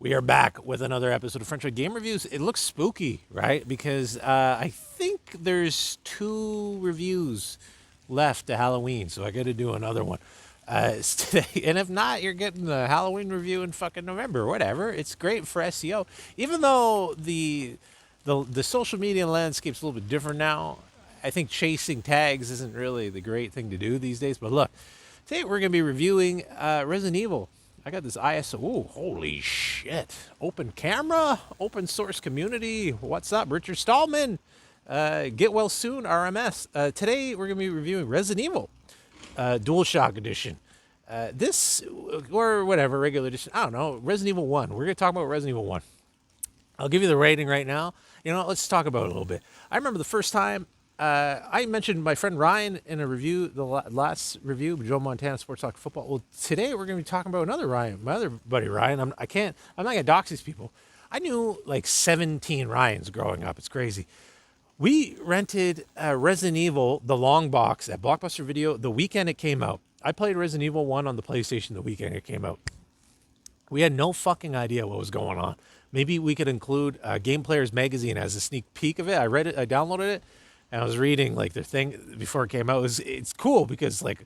We are back with another episode of Frenchpet Game Reviews. It looks spooky, right? Because I think there's 2 reviews left to Halloween, so I got to do another one. It's today, and if not, you're getting the Halloween review in fucking November. Whatever. It's great for SEO, even though the social media landscape's a little bit different now. I think chasing tags isn't really the great thing to do these days. But look, today we're gonna be reviewing Resident Evil. I got this ISO. Ooh, holy shit. Open camera, open source community. What's up? Richard Stallman. Get well soon, RMS. Today we're going to be reviewing Resident Evil DualShock Edition. This, or whatever, regular edition. I don't know. Resident Evil 1. We're going to talk about Resident Evil 1. I'll give you the rating right now. You know, let's talk about it a little bit. I remember the first time I mentioned my friend Ryan in a review, the last review, Joe Montana Sports Talk Football. Well, today we're going to be talking about another Ryan, my other buddy Ryan. I'm not going to dox these people. I knew like 17 Ryans growing up. It's crazy. We rented Resident Evil, the long box at Blockbuster Video the weekend it came out. I played Resident Evil 1 on the PlayStation the weekend it came out. We had no fucking idea what was going on. Maybe we could include Game Player's Magazine as a sneak peek of it. I read it, I downloaded it. And I was reading like their thing before it came out. It's cool because like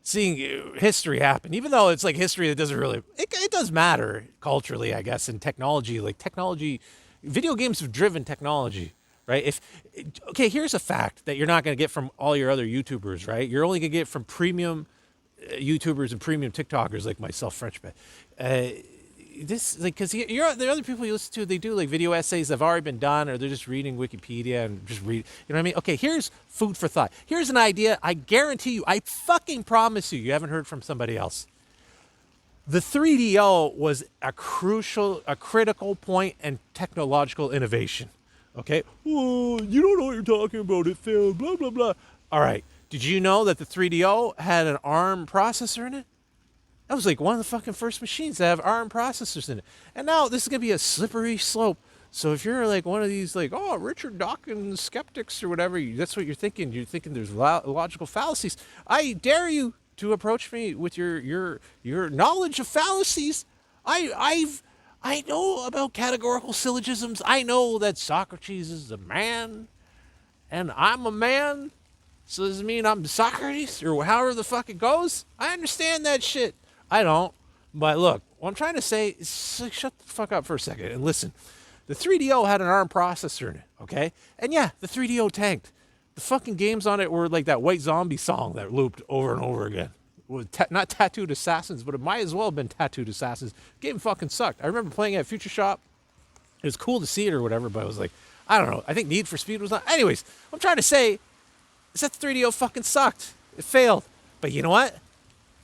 seeing history happen, even though it's like history that doesn't really, it does matter culturally, I guess, and technology. Like technology, video games have driven technology, right? Okay, here's a fact that you're not going to get from all your other YouTubers, right? You're only going to get from premium YouTubers and premium TikTokers like myself, Frenchpet. This like because the other people you listen to, they do like video essays that have already been done, or they're just reading Wikipedia and just read. You know what I mean? Okay, here's food for thought. Here's an idea. I guarantee you, I fucking promise you haven't heard from somebody else. The 3DO was a critical point in technological innovation. Okay? Oh, you don't know what you're talking about. It failed. Blah blah blah. All right. Did you know that the 3DO had an ARM processor in it? That was like one of the fucking first machines that have ARM processors in it. And now this is going to be a slippery slope. So if you're like one of these like, oh, Richard Dawkins skeptics or whatever, that's what you're thinking. You're thinking there's logical fallacies. I dare you to approach me with your knowledge of fallacies. I know about categorical syllogisms. I know that Socrates is a man and I'm a man. So does it mean I'm Socrates or however the fuck it goes? I understand that shit. I don't. But look, what I'm trying to say is like, shut the fuck up for a second and listen. The 3DO had an ARM processor in it, okay? And yeah, the 3DO tanked. The fucking games on it were like that White Zombie song that looped over and over again. Not Tattooed Assassins, but it might as well have been Tattooed Assassins. The game fucking sucked. I remember playing it at Future Shop. It was cool to see it or whatever, but it was like, I don't know. I think Need for Speed was not. Anyways, what I'm trying to say is that the 3DO fucking sucked. It failed. But you know what?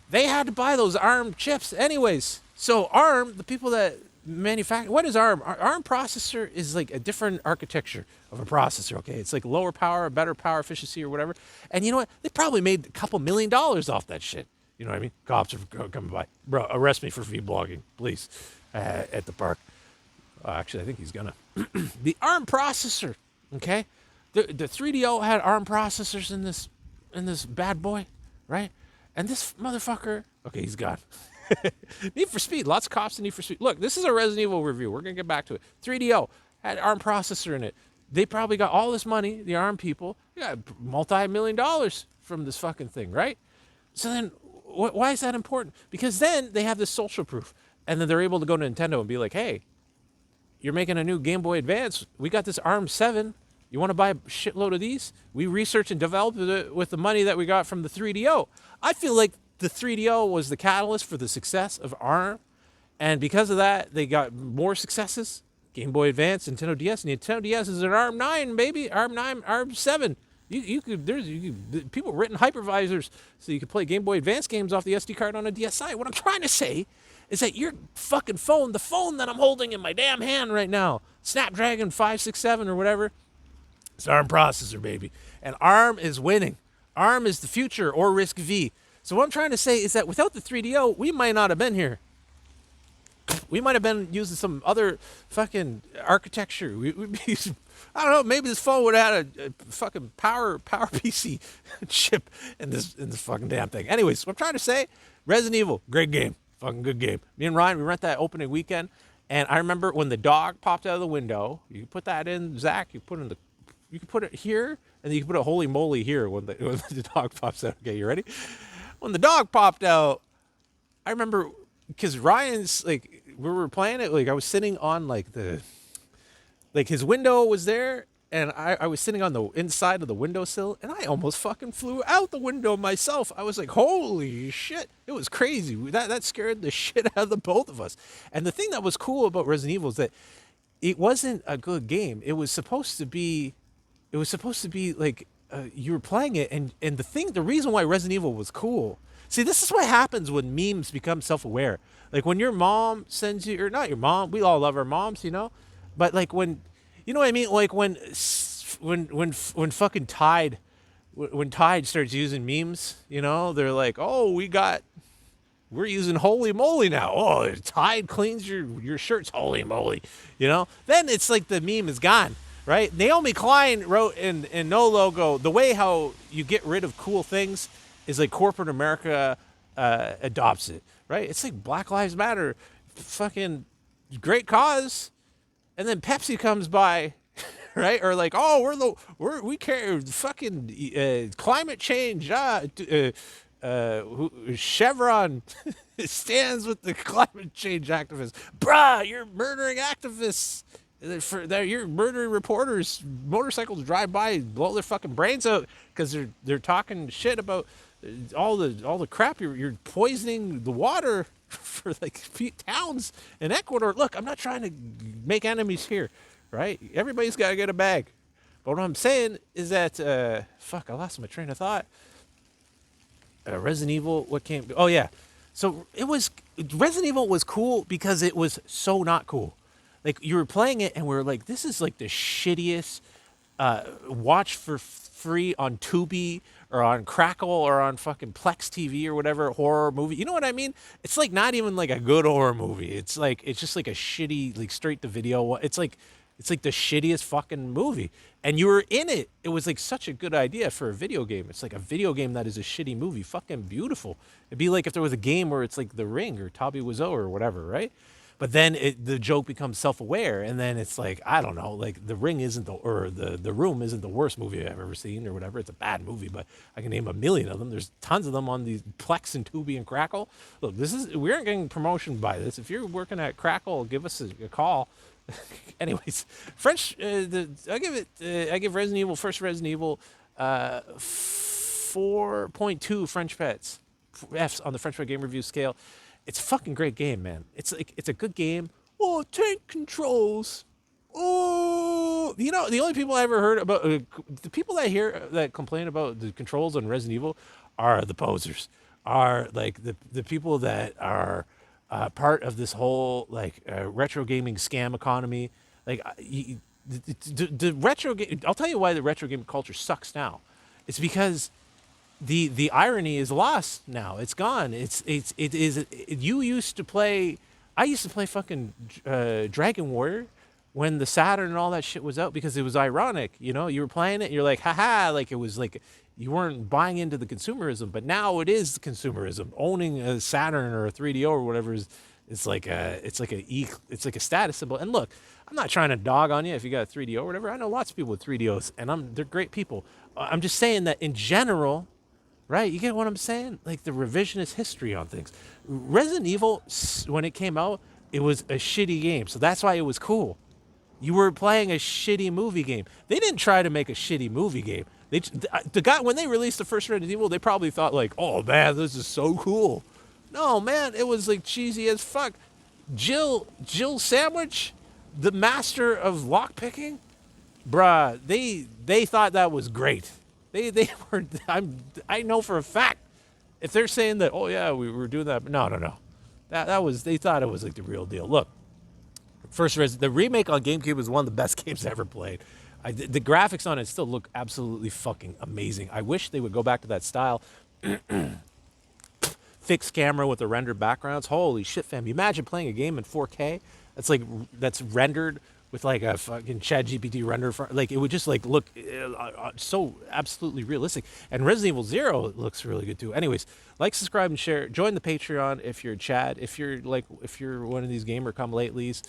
They had to buy those ARM chips anyways. So ARM, the people that manufacture, what is ARM? ARM processor is like a different architecture of a processor, okay? It's like lower power, better power efficiency or whatever. And you know what? They probably made a couple $1 million off that shit. You know what I mean? Cops are coming by. Bro, arrest me for V-blogging, please, at the park. Actually, I think he's gonna. The ARM processor, okay? The 3DO had ARM processors in this bad boy, right? And this motherfucker, okay, he's gone. Need for Speed, lots of cops in Need for Speed. Look, this is a Resident Evil review. We're going to get back to it. 3DO had ARM processor in it. They probably got all this money, the ARM people, multi-million dollars from this fucking thing, right? So then, why is that important? Because then they have this social proof. And then they're able to go to Nintendo and be like, hey, you're making a new Game Boy Advance. We got this ARM 7. You want to buy a shitload of these? We researched and developed it with the money that we got from the 3DO. I feel like the 3DO was the catalyst for the success of ARM. And because of that, they got more successes. Game Boy Advance, Nintendo DS. Nintendo DS is an ARM 9, baby. ARM 9, ARM 7. People written hypervisors so you could play Game Boy Advance games off the SD card on a DSi. What I'm trying to say is that your fucking phone, the phone that I'm holding in my damn hand right now, Snapdragon 567 or whatever, it's ARM processor, baby. And ARM is winning. ARM is the future, or Risk V. So what I'm trying to say is that without the 3DO, we might not have been here. We might have been using some other fucking architecture. We'd be using, I don't know, maybe this phone would have had a fucking power PC chip in this fucking damn thing. Anyways, what I'm trying to say, Resident Evil, great game. Fucking good game. Me and Ryan, we rent that opening weekend. And I remember when the dog popped out of the window. You can put that in, Zach. You can put it here, and then you can put a holy moly here when the when the dog pops out. Okay, you ready? When the dog popped out, I remember because Ryan's like we were playing it. Like I was sitting on like his window was there, and I was sitting on the inside of the windowsill, and I almost fucking flew out the window myself. I was like, holy shit. It was crazy. That scared the shit out of the both of us. And the thing that was cool about Resident Evil is that it wasn't a good game. It was supposed to be like you were playing it, and the reason why Resident Evil was cool. See, this is what happens when memes become self-aware. Like when your mom sends you, or not your mom, we all love our moms, but like when, you know what I mean? Like when fucking Tide, when Tide starts using memes, they're like, oh, we're using holy moly now. Oh, Tide cleans your shirts, holy moly. Then it's like the meme is gone, right? Naomi Klein wrote in No Logo, the way how you get rid of cool things is like corporate America adopts it, right? It's like Black Lives Matter, fucking great cause, and then Pepsi comes by, right? Or like, oh, we care, fucking climate change. Chevron stands with the climate change activists. Bruh, you're murdering activists. You're murdering reporters. Motorcycles drive by, blow their fucking brains out because they're talking shit about all the crap. You're poisoning the water for like towns in Ecuador. Look, I'm not trying to make enemies here, right? Everybody's got to get a bag. But what I'm saying is that I lost my train of thought. Resident Evil, what came? Oh yeah, so Resident Evil was cool because it was so not cool. Like you were playing it and we were like, this is like the shittiest watch for free on Tubi or on Crackle or on fucking Plex TV or whatever horror movie. You know what I mean? It's like not even like a good horror movie. It's just like a shitty like straight to video. It's like the shittiest fucking movie. And you were in it. It was like such a good idea for a video game. It's like a video game that is a shitty movie. Fucking beautiful. It'd be like if there was a game where it's like The Ring or Tabi Wiseau or whatever, right? But then the joke becomes self-aware, and then it's like, I don't know, like The Ring isn't the Room isn't the worst movie I've ever seen or whatever. It's a bad movie, but I can name a million of them. There's tons of them on these Plex and Tubi and Crackle. Look, we aren't getting promotion by this. If you're working at Crackle, give us a call. Anyways, I give Resident Evil, first Resident Evil 4.2 French pets, F's on the Frenchpet game review scale. It's a fucking great game, man. It's a good game. Oh, tank controls. Oh, the only people I ever heard about the people that complain about the controls on Resident Evil are the posers, are like the people that are part of this whole like retro gaming scam economy. Like the retro game. I'll tell you why the retro game culture sucks now. It's because the irony is lost now. It's gone. You used to play. I used to play fucking Dragon Warrior when the Saturn and all that shit was out because it was ironic. You were playing it and you're like, haha, like it was like you weren't buying into the consumerism, but now it is consumerism. Owning a Saturn or a 3DO or whatever it's like a status symbol. And look, I'm not trying to dog on you if you got a 3DO or whatever. I know lots of people with 3DOs and they're great people. I'm just saying that in general, right? You get what I'm saying? Like the revisionist history on things. Resident Evil, when it came out, it was a shitty game. So that's why it was cool. You were playing a shitty movie game. They didn't try to make a shitty movie game. When they released the first Resident Evil, they probably thought like, oh man, this is so cool. No, man, it was like cheesy as fuck. Jill Sandwich, the master of lockpicking, bruh, they thought that was great. They were. I know for a fact if they're saying that, oh yeah, we were doing that. But no. That was, they thought it was like the real deal. Look, the remake on GameCube was one of the best games I ever played. The graphics on it still look absolutely fucking amazing. I wish they would go back to that style. Fixed camera with the rendered backgrounds. Holy shit, fam! You imagine playing a game in 4K that's rendered with like a fucking Chat GPT render, like it would just like look so absolutely realistic. And Resident Evil Zero looks really good too. Anyways, like, subscribe, and share. Join the Patreon if you're Chad. If you're one of these gamer come latelys,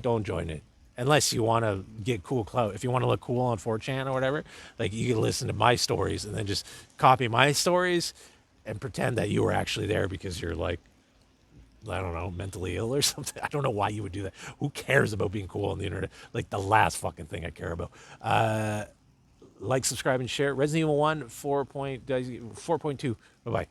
don't join it. Unless you want to get cool clout. If you want to look cool on 4chan or whatever, like you can listen to my stories and then just copy my stories and pretend that you were actually there because you're like, I don't know, mentally ill or something. I don't know why you would do that. Who cares about being cool on the internet? Like the last fucking thing I care about. Like, subscribe, and share. Resident Evil 1, 4.2. Bye-bye.